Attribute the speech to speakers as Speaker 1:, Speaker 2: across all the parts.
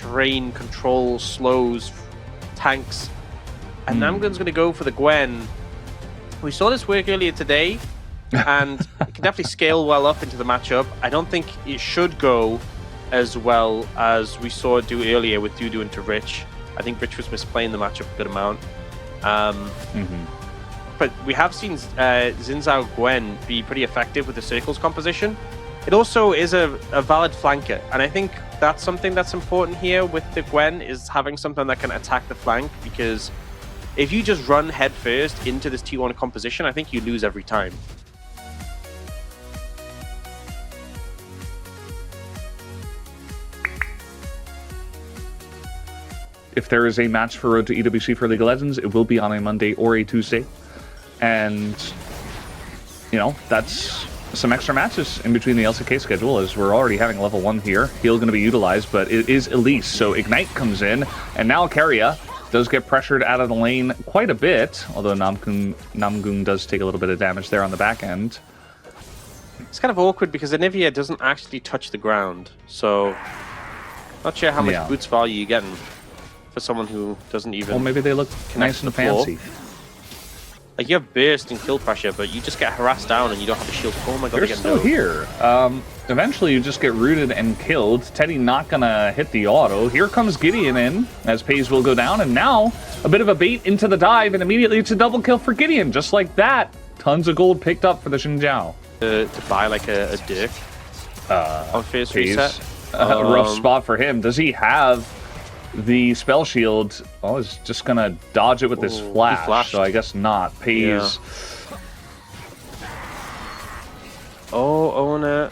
Speaker 1: terrain control slows tanks. And Namgun's going to go for the Gwen. We saw this work earlier today, and it can definitely scale well up into the matchup. I don't think it should go as well as we saw it do earlier with Dudu into Rich. I think Rich was misplaying the matchup a good amount. But we have seen Xin Zhao Gwen be pretty effective with the circles composition. It also is a valid flanker, and I think that's something that's important here with the Gwen, is having something that can attack the flank, because if you just run head first into this T1 composition, I think you lose every time.
Speaker 2: If there is a match for Road to EWC for League of Legends, it will be on a Monday or a Tuesday. And, you know, that's some extra matches in between the LCK schedule, as we're already having level 1 here. Heal going to be utilized, but it is Elise, so Ignite comes in, and now Keria does get pressured out of the lane quite a bit, although Namgung does take a little bit of damage there on the back end.
Speaker 1: It's kind of awkward because Anivia doesn't actually touch the ground, so not sure how much boots value you're getting for someone who doesn't even.
Speaker 2: Well, maybe they look nice and fancy.
Speaker 1: Like, you have burst and kill pressure, but you just get harassed down and you don't have a shield. Oh my god,
Speaker 2: they're still here. Eventually you just get rooted and killed. Teddy not gonna hit the auto. Here comes Gideon in, as Peyz will go down, and now a bit of a bait into the dive, and immediately it's a double kill for Gideon, just like that. Tons of gold picked up for the Xin Zhao.
Speaker 1: To buy like a Dirk on first reset.
Speaker 2: Rough spot for him. Does he have the spell shield? Oh, he's just gonna dodge it with this flash, so I guess not. Peyz.
Speaker 1: Oh, own it.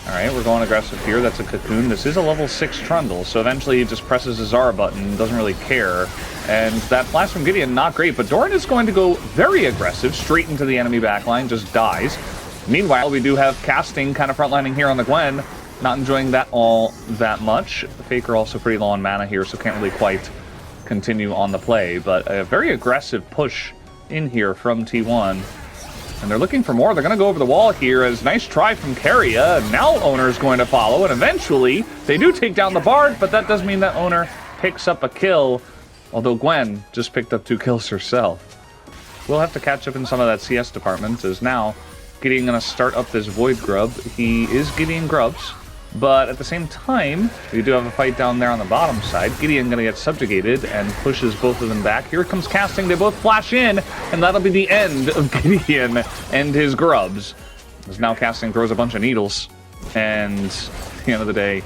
Speaker 2: Alright, we're going aggressive here. That's a Cocoon. This is a level 6 Trundle, so eventually he just presses his R button, doesn't really care. And that flash from Gideon, not great, but Doran is going to go very aggressive, straight into the enemy backline, just dies. Meanwhile, we do have casting kind of frontlining here on the Gwen. Not enjoying that all that much. The Faker also pretty low on mana here, so can't really quite continue on the play. But a very aggressive push in here from T1. And they're looking for more. They're going to go over the wall here, as nice try from Keria. Now Owner's going to follow, and eventually they do take down the Bard, but that does mean that Owner picks up a kill, although Gwen just picked up 2 kills herself. We'll have to catch up in some of that CS department, as now Gideon going to start up this Void Grub. He is Gideon Grubs, but at the same time, we do have a fight down there on the bottom side. Gideon going to get subjugated and pushes both of them back. Here comes casting. They both flash in, and that'll be the end of Gideon and his grubs. As now casting throws a bunch of needles, and at the end of the day,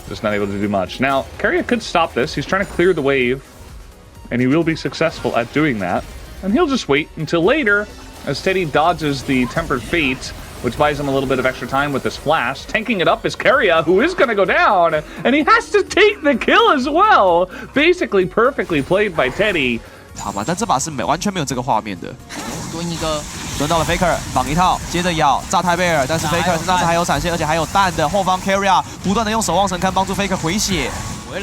Speaker 2: just not able to do much. Now, Keria could stop this. He's trying to clear the wave, and he will be successful at doing that. And he'll just wait until later, as Teddy dodges the Tempered Fate, which buys him a little bit of extra time with this flash. Tanking it up is Keria, who is going to go down, and he has to take the kill as well. Basically perfectly played by Teddy.
Speaker 3: 好吧，但这把是完全没有这个画面的。蹲一个，蹲到了 Faker， 绑一套，接着咬炸泰贝尔，但是 Faker 身上是还有闪现，而且还有弹的。后方 Keria 不断的用守望神龛帮助 Faker 回血，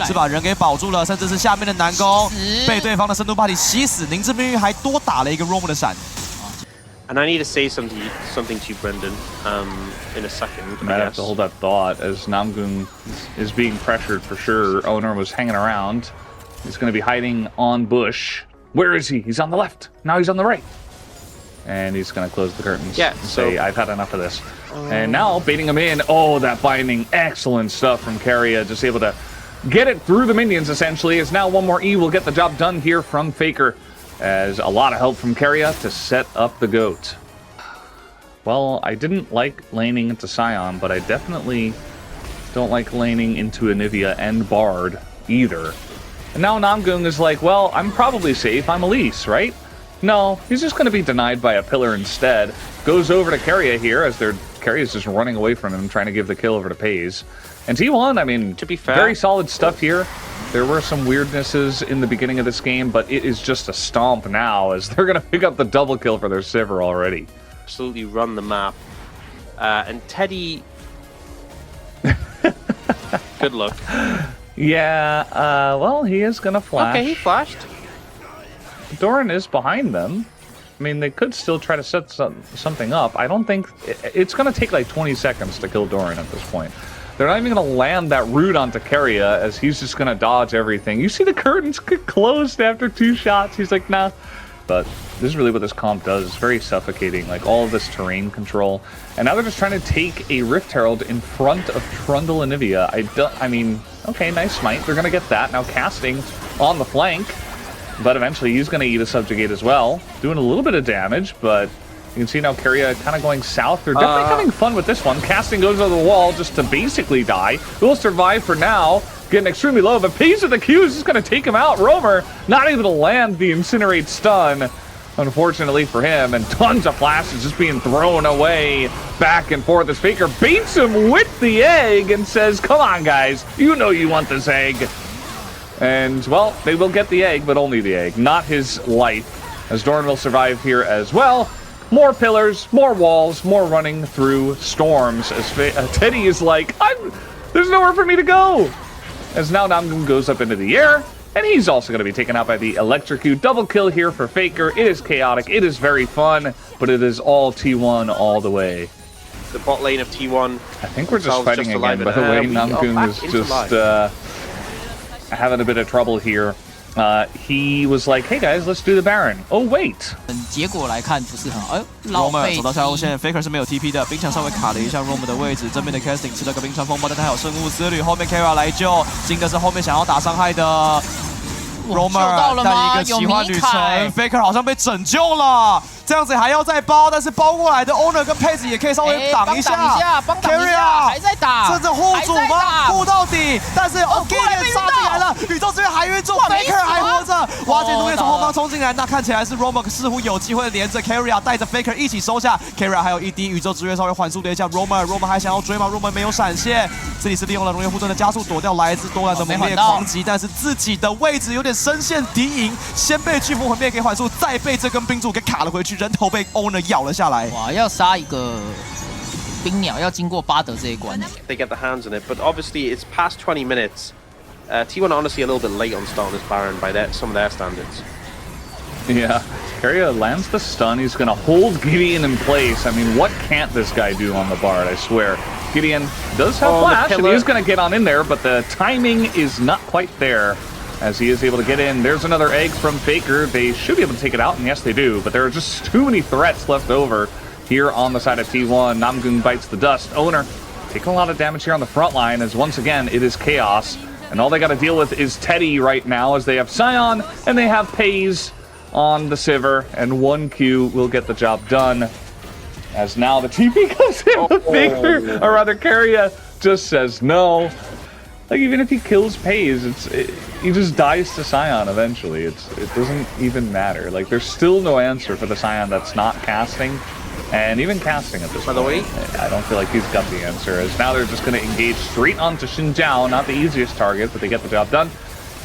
Speaker 3: 是把人给保住了，甚至是下面的南宫被对方的深度霸体吸死，凝滞命运还多打了一个 Roam 的闪。
Speaker 1: And I need to say something to you, Brendan, in a second.
Speaker 2: I might have to hold that thought, as Namgung is being pressured for sure. Owner was hanging around. He's going to be hiding on bush. Where is he? He's on the left. Now he's on the right. And he's going to close the curtains and say, I've had enough of this. And now baiting him in. Oh, that binding. Excellent stuff from Keria. Just able to get it through the minions, essentially. As now one more E will get the job done here from Faker. As a lot of help from Keria to set up the GOAT. Well, I didn't like laning into Sion, but I definitely don't like laning into Anivia and Bard either. And now Namgung is like, well, I'm probably safe. I'm Elise, right? No, he's just going to be denied by a pillar instead. Goes over to Keria here, as Keria's just running away from him, trying to give the kill over to Peyz. And T1, I mean, to be fair, very solid stuff here. There were some weirdnesses in the beginning of this game, but it is just a stomp now, as they're going to pick up the double kill for their Sivir already.
Speaker 1: Absolutely run the map. And Teddy... Good luck.
Speaker 2: Yeah, well, he is going to flash.
Speaker 1: Okay, he flashed.
Speaker 2: Doran is behind them. I mean, they could still try to set something up. I don't think... It's going to take like 20 seconds to kill Doran at this point. They're not even going to land that root onto Keria as he's just going to dodge everything. You see the curtains closed after 2 shots. He's like, nah. But this is really what this comp does. It's very suffocating, like all of this terrain control. And now they're just trying to take a Rift Herald in front of Trundle and Nivea. I mean, okay, nice smite. They're going to get that. Now casting on the flank. But eventually he's going to eat a Subjugate as well. Doing a little bit of damage, but you can see now Keria kind of going south. They're definitely having fun with this one. Casting goes over the wall just to basically die. Will survive for now. Getting extremely low, but Peyz with the Q is just going to take him out. Roamer not able to land the Incinerate stun, unfortunately for him, and tons of flashes just being thrown away back and forth as Faker baits him with the egg and says, come on, guys, you know you want this egg. And, well, they will get the egg, but only the egg, not his life, as Doran will survive here as well. More pillars, more walls, more running through storms, as Teddy is like, there's nowhere for me to go. As now Namgun goes up into the air, and he's also going to be taken out by the Electrocute. Double kill here for Faker. It is chaotic. It is very fun, but it is all T1 all the way.
Speaker 1: The bot lane of T1.
Speaker 2: I think we're just fighting again, by the way. Namgun is just having a bit of trouble here. He was like, hey guys, let's do the Baron. Oh, wait.
Speaker 4: 结果来看不是很好。
Speaker 3: Roamer 走到下路线 ，Faker 是没有 TP 的，冰墙稍微卡了一下 Roamer 的位置，正面的 Casting 吃了个冰川风暴，但他有生物之旅，后面 Keria 来救，金的是后面想要打伤害的 Roamer， 但一个奇幻旅程 ，Faker 好像被拯救了。这样子还要再包，但是包过来的 Owner 跟Peyz也可以稍微挡一下。Keria
Speaker 4: 还在打，
Speaker 3: 这是护主吗？护到底，但是 OK 杀进来了，宇宙之源还晕住 ，Faker 还活着。瓦解毒液从后方冲进来，那看起来是 Roamer 似乎有机会连着 Keria 带着 Faker 一起收下。Keria 还有一滴宇宙之源稍微缓速了一下 ，Roamer 还想要追吗 ？Roamer 没有闪现，这里是利用了龙源护盾的加速躲掉来自多兰的猛烈狂击，但是自己的位置有点深陷敌营，先被巨幅魂灭给缓速，再被这根冰柱给卡了回去。人头被 Owner 咬了下来。
Speaker 4: 哇，要杀一个冰鸟，要经过巴德这一关。
Speaker 1: They get the hands on it, but obviously it's past 20 minutes. T1 honestly a little bit late on starting this Baron by some of their standards.
Speaker 2: Yeah, Keria lands the stun. He's going to hold Gideon in place. I mean, what can't this guy do on the Bard, I swear. Gideon does have flash, and he's going to get on in there, but the timing is not quite there. As he is able to get in. There's another egg from Faker. They should be able to take it out, and yes, they do. But there are just too many threats left over here on the side of T1. Namgun bites the dust. Owner taking a lot of damage here on the front line, as once again, it is chaos. And all they got to deal with is Teddy right now, as they have Scion, and they have Peyz on the Sivir, and 1Q will get the job done. As now the TP comes in with Faker, or rather Keria just says no. Like, even if he kills Peyz, he just dies to Scion eventually. It doesn't even matter. Like, there's still no answer for the Scion that's not casting. And even casting at this point, I don't feel like he's got the answer. As now they're just going to engage straight onto Xin Zhao. Not the easiest target, but they get the job done.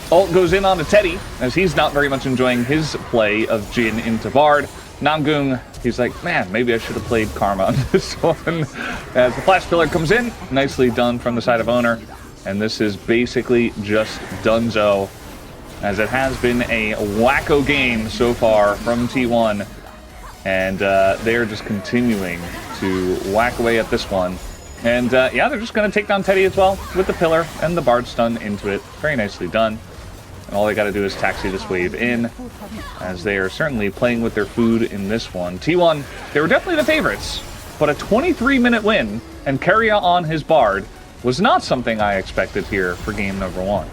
Speaker 2: Ult goes in onto Teddy, as he's not very much enjoying his play of Jin into Bard. Namgung, he's like, man, maybe I should have played Karma on this one. As the Flash Pillar comes in, nicely done from the side of Owner. And this is basically just donezo, as it has been a wacko game so far from T1. And they are just continuing to whack away at this one. And yeah, they're just going to take down Teddy as well with the pillar and the Bard stun into it. Very nicely done. And all they got to do is taxi this wave in, as they are certainly playing with their food in this one. T1, they were definitely the favorites, but a 23-minute win and Keria on his Bard was not something I expected here for game number 1.